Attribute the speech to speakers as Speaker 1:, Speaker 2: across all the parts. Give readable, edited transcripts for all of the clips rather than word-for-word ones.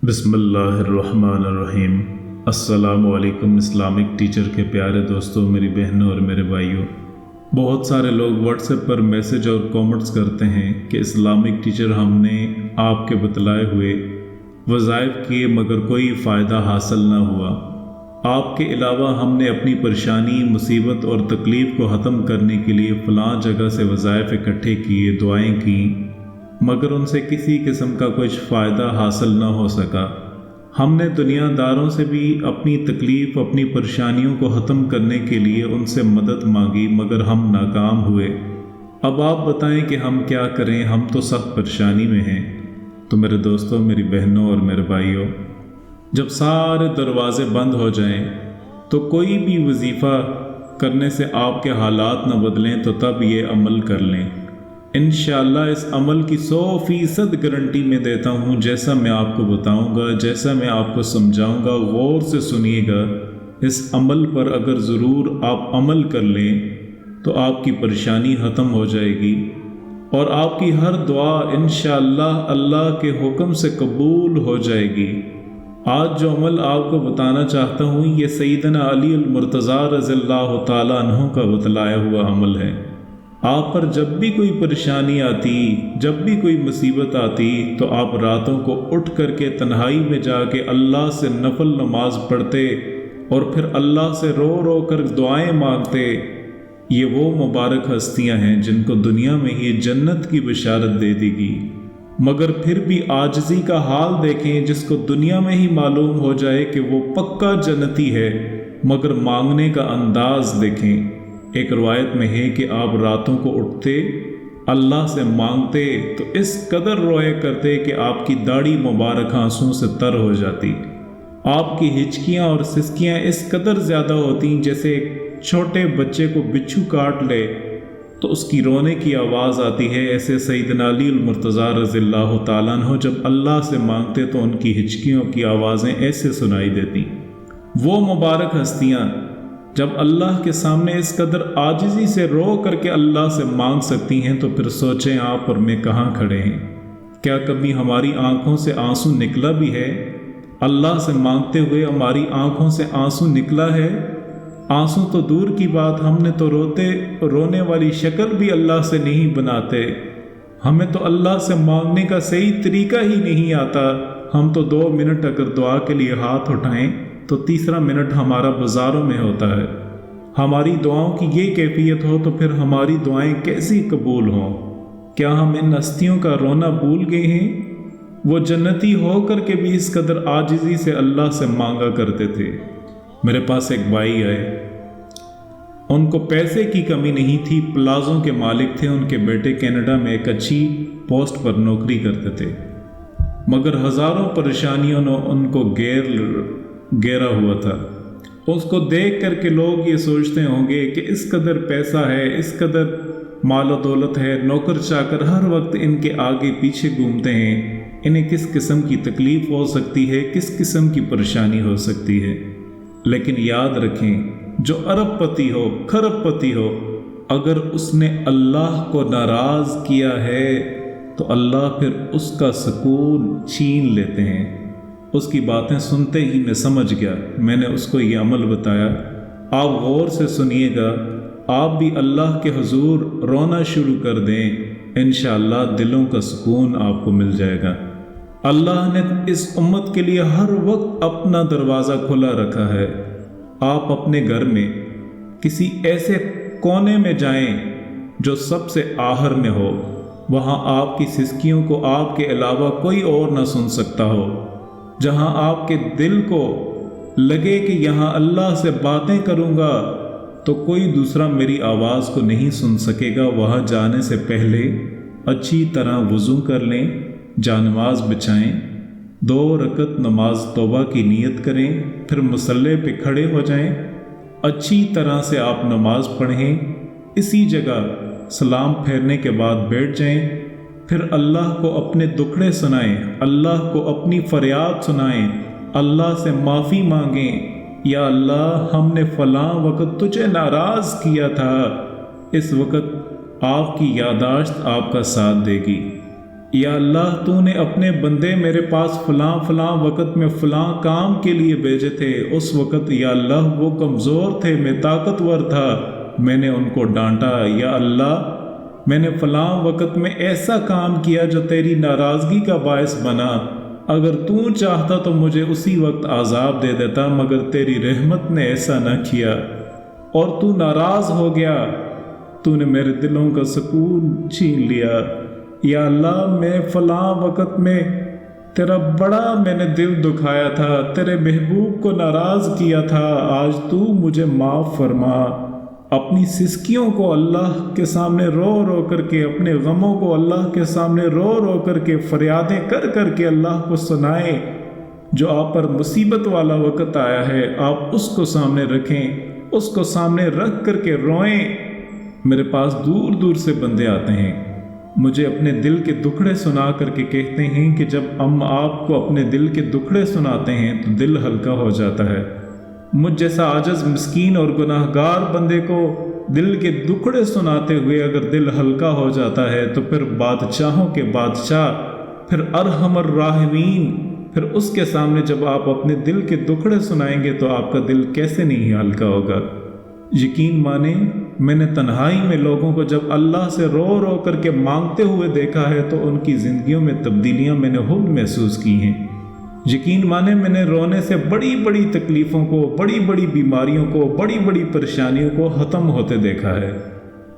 Speaker 1: بسم اللہ الرحمن الرحیم۔ السلام علیکم اسلامک ٹیچر کے پیارے دوستوں، میری بہنوں اور میرے بھائیوں، بہت سارے لوگ واٹس ایپ پر میسج اور کومنٹس کرتے ہیں کہ اسلامک ٹیچر ہم نے آپ کے بتلائے ہوئے وظائف کیے مگر کوئی فائدہ حاصل نہ ہوا۔ آپ کے علاوہ ہم نے اپنی پریشانی، مصیبت اور تکلیف کو ختم کرنے کے لیے فلاں جگہ سے وظائف اکٹھے کیے، دعائیں کیں، مگر ان سے کسی قسم کا کچھ فائدہ حاصل نہ ہو سکا۔ ہم نے دنیا داروں سے بھی اپنی تکلیف، اپنی پریشانیوں کو ختم کرنے کے لیے ان سے مدد مانگی مگر ہم ناکام ہوئے۔ اب آپ بتائیں کہ ہم کیا کریں، ہم تو سخت پریشانی میں ہیں۔ تو میرے دوستوں، میری بہنوں اور میرے بھائیوں، جب سارے دروازے بند ہو جائیں تو کوئی بھی وظیفہ کرنے سے آپ کے حالات نہ بدلیں تو تب یہ عمل کر لیں۔ انشاءاللہ اس عمل کی 100% گارنٹی میں دیتا ہوں۔ جیسا میں آپ کو بتاؤں گا، جیسا میں آپ کو سمجھاؤں گا، غور سے سنیے گا۔ اس عمل پر اگر ضرور آپ عمل کر لیں تو آپ کی پریشانی ختم ہو جائے گی اور آپ کی ہر دعا انشاءاللہ اللہ کے حکم سے قبول ہو جائے گی۔ آج جو عمل آپ کو بتانا چاہتا ہوں یہ سیدنا علی المرتضیٰ رضی اللہ تعالیٰ عنہ کا بتلایا ہوا عمل ہے۔ آپ پر جب بھی کوئی پریشانی آتی، جب بھی کوئی مصیبت آتی تو آپ راتوں کو اٹھ کر کے تنہائی میں جا کے اللہ سے نفل نماز پڑھتے اور پھر اللہ سے رو رو کر دعائیں مانگتے۔ یہ وہ مبارک ہستیاں ہیں جن کو دنیا میں ہی جنت کی بشارت دے دی گی، مگر پھر بھی عاجزی کا حال دیکھیں، جس کو دنیا میں ہی معلوم ہو جائے کہ وہ پکا جنتی ہے، مگر مانگنے کا انداز دیکھیں۔ ایک روایت میں ہے کہ آپ راتوں کو اٹھتے، اللہ سے مانگتے تو اس قدر رویا کرتے کہ آپ کی داڑھی مبارک آنسوں سے تر ہو جاتی۔ آپ کی ہچکیاں اور سسکیاں اس قدر زیادہ ہوتی جیسے ایک چھوٹے بچے کو بچھو کاٹ لے تو اس کی رونے کی آواز آتی ہے۔ ایسے سیدنا علی المرتضیٰ رضی اللہ تعالیٰ عنہ جب اللہ سے مانگتے تو ان کی ہچکیوں کی آوازیں ایسے سنائی دیتی۔ وہ مبارک ہستیاں جب اللہ کے سامنے اس قدر عاجزی سے رو کر کے اللہ سے مانگ سکتی ہیں تو پھر سوچیں آپ اور میں کہاں کھڑے ہیں۔ کیا کبھی ہماری آنکھوں سے آنسو نکلا بھی ہے؟ اللہ سے مانگتے ہوئے ہماری آنکھوں سے آنسو نکلا ہے؟ آنسو تو دور کی بات، ہم نے تو رونے والی شکل بھی اللہ سے نہیں بناتے۔ ہمیں تو اللہ سے مانگنے کا صحیح طریقہ ہی نہیں آتا۔ ہم تو 2 منٹ اگر دعا کے لیے ہاتھ اٹھائیں تو تیسرا منٹ ہمارا بازاروں میں ہوتا ہے۔ ہماری دعاؤں کی یہ کیفیت ہو تو پھر ہماری دعائیں کیسی قبول ہوں؟ کیا ہم ان ہستیوں کا رونا بھول گئے ہیں؟ وہ جنتی ہو کر کے بھی اس قدر عاجزی سے اللہ سے مانگا کرتے تھے۔ میرے پاس ایک بھائی آئے، ان کو پیسے کی کمی نہیں تھی، پلازوں کے مالک تھے، ان کے بیٹے کینیڈا میں ایک اچھی پوسٹ پر نوکری کرتے تھے، مگر ہزاروں پریشانیوں نے ان کو گھیرا ہوا تھا۔ اس کو دیکھ کر کے لوگ یہ سوچتے ہوں گے کہ اس قدر پیسہ ہے، اس قدر مال و دولت ہے، نوکر چاکر ہر وقت ان کے آگے پیچھے گھومتے ہیں، انہیں کس قسم کی تکلیف ہو سکتی ہے، کس قسم کی پریشانی ہو سکتی ہے۔ لیکن یاد رکھیں، جو ارب پتی ہو، کھرب پتی ہو، اگر اس نے اللہ کو ناراض کیا ہے تو اللہ پھر اس کا سکون چھین لیتے ہیں۔ اس کی باتیں سنتے ہی میں سمجھ گیا، میں نے اس کو یہ عمل بتایا۔ آپ غور سے سنیے گا، آپ بھی اللہ کے حضور رونا شروع کر دیں، انشاءاللہ دلوں کا سکون آپ کو مل جائے گا۔ اللہ نے اس امت کے لیے ہر وقت اپنا دروازہ کھلا رکھا ہے۔ آپ اپنے گھر میں کسی ایسے کونے میں جائیں جو سب سے آخر میں ہو، وہاں آپ کی سسکیوں کو آپ کے علاوہ کوئی اور نہ سن سکتا ہو، جہاں آپ کے دل کو لگے کہ یہاں اللہ سے باتیں کروں گا تو کوئی دوسرا میری آواز کو نہیں سن سکے گا۔ وہاں جانے سے پہلے اچھی طرح وضو کر لیں، جانماز بچھائیں، 2 رکعت نماز توبہ کی نیت کریں، پھر مصلی پہ کھڑے ہو جائیں، اچھی طرح سے آپ نماز پڑھیں، اسی جگہ سلام پھیرنے کے بعد بیٹھ جائیں، پھر اللہ کو اپنے دکھڑے سنائیں، اللہ کو اپنی فریاد سنائیں، اللہ سے معافی مانگیں۔ یا اللہ، ہم نے فلاں وقت تجھے ناراض کیا تھا، اس وقت آپ کی یادداشت آپ کا ساتھ دے گی۔ یا اللہ تو نے اپنے بندے میرے پاس فلاں فلاں وقت میں فلاں کام کے لیے بھیجے تھے، اس وقت یا اللہ وہ کمزور تھے، میں طاقتور تھا، میں نے ان کو ڈانٹا۔ یا اللہ میں نے فلاں وقت میں ایسا کام کیا جو تیری ناراضگی کا باعث بنا، اگر تو چاہتا تو مجھے اسی وقت عذاب دے دیتا، مگر تیری رحمت نے ایسا نہ کیا اور تو ناراض ہو گیا، تو نے میرے دلوں کا سکون چھین لیا۔ یا اللہ میں فلاں وقت میں تیرا بڑا میں نے دل دکھایا تھا، تیرے محبوب کو ناراض کیا تھا، آج تو مجھے معاف فرما۔ اپنی سسکیوں کو اللہ کے سامنے رو رو کر کے، اپنے غموں کو اللہ کے سامنے رو رو کر کے، فریادیں کر کر کے اللہ کو سنائیں۔ جو آپ پر مصیبت والا وقت آیا ہے آپ اس کو سامنے رکھیں، اس کو سامنے رکھ کر کے روئیں۔ میرے پاس دور دور سے بندے آتے ہیں، مجھے اپنے دل کے دکھڑے سنا کر کے کہتے ہیں کہ جب ہم آپ کو اپنے دل کے دکھڑے سناتے ہیں تو دل ہلکا ہو جاتا ہے۔ مجھ جیسا عاجز مسکین اور گناہ گار بندے کو دل کے دکھڑے سناتے ہوئے اگر دل ہلکا ہو جاتا ہے تو پھر بادشاہوں کے بادشاہ، پھر ارحم الراحمین، پھر اس کے سامنے جب آپ اپنے دل کے دکھڑے سنائیں گے تو آپ کا دل کیسے نہیں ہلکا ہوگا۔ یقین مانیں میں نے تنہائی میں لوگوں کو جب اللہ سے رو رو کر کے مانگتے ہوئے دیکھا ہے تو ان کی زندگیوں میں تبدیلیاں میں نے خود محسوس کی ہیں۔ یقین مانیں میں نے رونے سے بڑی بڑی تکلیفوں کو، بڑی بڑی بیماریوں کو، بڑی بڑی پریشانیوں کو ختم ہوتے دیکھا ہے۔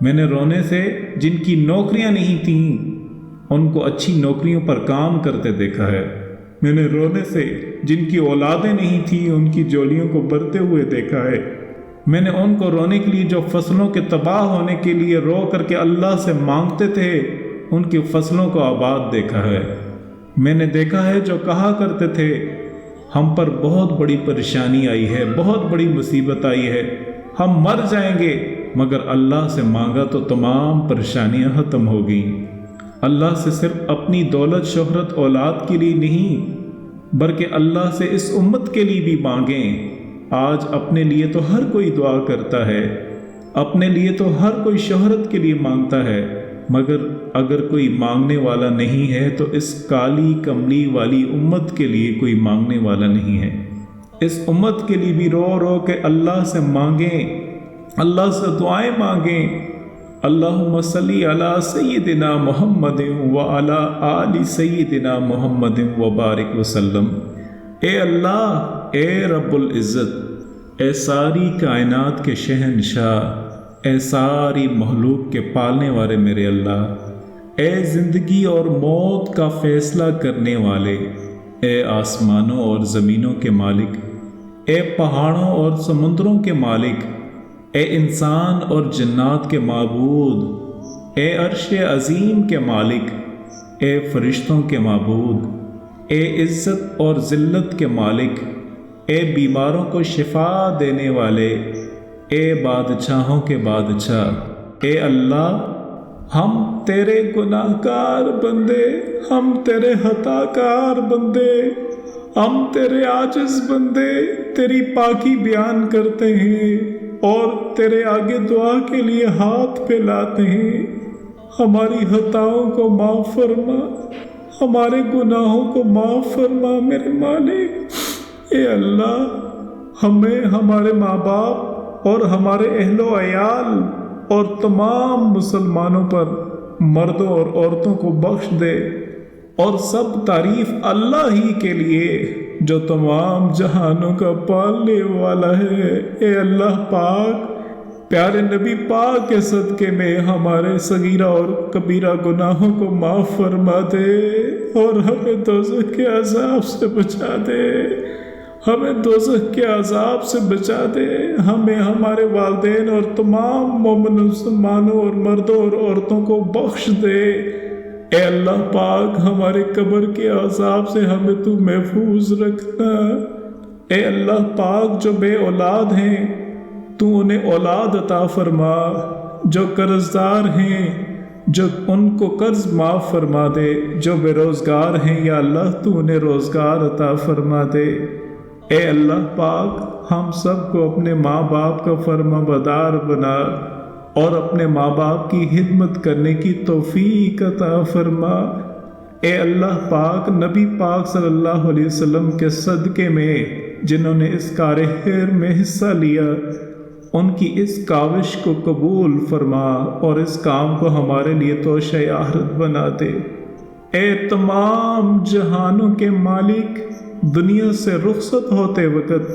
Speaker 1: میں نے رونے سے جن کی نوکریاں نہیں تھیں ان کو اچھی نوکریوں پر کام کرتے دیکھا ہے۔ میں نے رونے سے جن کی اولادیں نہیں تھیں ان کی جولیوں کو بھرتے ہوئے دیکھا ہے۔ میں نے ان کو رونے کے لیے جو فصلوں کے تباہ ہونے کے لیے رو کر کے اللہ سے مانگتے تھے ان کی فصلوں کو آباد دیکھا ہے۔ میں نے دیکھا ہے جو کہا کرتے تھے ہم پر بہت بڑی پریشانی آئی ہے، بہت بڑی مصیبت آئی ہے، ہم مر جائیں گے، مگر اللہ سے مانگا تو تمام پریشانیاں ختم ہو گئیں۔ اللہ سے صرف اپنی دولت شہرت اولاد کے لیے نہیں بلکہ اللہ سے اس امت کے لیے بھی مانگیں۔ آج اپنے لیے تو ہر کوئی دعا کرتا ہے، اپنے لیے تو ہر کوئی شہرت کے لیے مانگتا ہے، مگر اگر کوئی مانگنے والا نہیں ہے تو اس کالی کملی والی امت کے لیے کوئی مانگنے والا نہیں ہے۔ اس امت کے لیے بھی رو رو کے اللہ سے مانگیں، اللہ سے دعائیں مانگیں۔ اللہم صلی علی سیدنا محمد وعلی آل سیدنا محمد وبارک وسلم۔ اے اللہ، اے رب العزت، اے ساری کائنات کے شہنشاہ، اے ساری مخلوق کے پالنے والے میرے اللہ، اے زندگی اور موت کا فیصلہ کرنے والے، اے آسمانوں اور زمینوں کے مالک، اے پہاڑوں اور سمندروں کے مالک، اے انسان اور جنات کے معبود، اے عرش عظیم کے مالک، اے فرشتوں کے معبود، اے عزت اور ذلت کے مالک، اے بیماروں کو شفا دینے والے، اے بادشاہوں کے بادشاہ، اے اللہ ہم تیرے گناہ گار بندے، ہم تیرے خطا کار بندے، ہم تیرے عاجز بندے تیری پاکی بیان کرتے ہیں اور تیرے آگے دعا کے لیے ہاتھ پھیلاتے ہیں۔ ہماری خطاؤں کو معاف فرما، ہمارے گناہوں کو معاف فرما میرے مالک۔ اے اللہ ہمیں، ہمارے ماں باپ اور ہمارے اہل و عیال اور تمام مسلمانوں پر مردوں اور عورتوں کو بخش دے، اور سب تعریف اللہ ہی کے لیے جو تمام جہانوں کا پالنے والا ہے۔ اے اللہ پاک پیارے نبی پاک کے صدقے میں ہمارے صغیرہ اور کبیرہ گناہوں کو معاف فرما دے اور ہمیں دوزخ کے عذاب سے بچا دے، ہمیں دوزخ کے عذاب سے بچا دے، ہمیں، ہمارے والدین اور تمام مومن مسلمانوں اور مردوں اور عورتوں کو بخش دے۔ اے اللہ پاک ہمارے قبر کے عذاب سے ہمیں تو محفوظ رکھنا۔ اے اللہ پاک جو بے اولاد ہیں تو انہیں اولاد عطا فرما، جو قرض دار ہیں جو ان کو قرض معاف فرما دے، جو بے روزگار ہیں یا اللہ تو انہیں روزگار عطا فرما دے۔ اے اللہ پاک ہم سب کو اپنے ماں باپ کا فرما بردار بنا اور اپنے ماں باپ کی خدمت کرنے کی توفیق عطا فرما۔ اے اللہ پاک، نبی پاک صلی اللہ علیہ وسلم کے صدقے میں جنہوں نے اس کار خیر میں حصہ لیا، ان کی اس کاوش کو قبول فرما اور اس کام کو ہمارے لیے توشہ آخرت بنا دے۔ اے تمام جہانوں کے مالک، دنیا سے رخصت ہوتے وقت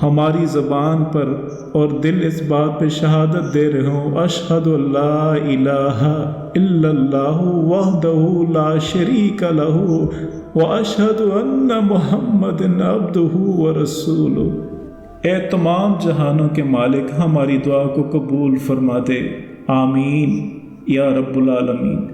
Speaker 1: ہماری زبان پر اور دل اس بات پہ شہادت دے رہے ہوں، اشہد اللہ الہ الا اللہ وحدہ لا شریک لہ واشہد ان محمد عبدہ ورسولہ۔ اے تمام جہانوں کے مالک، ہماری دعا کو قبول فرما دے، آمین یا رب العالمین۔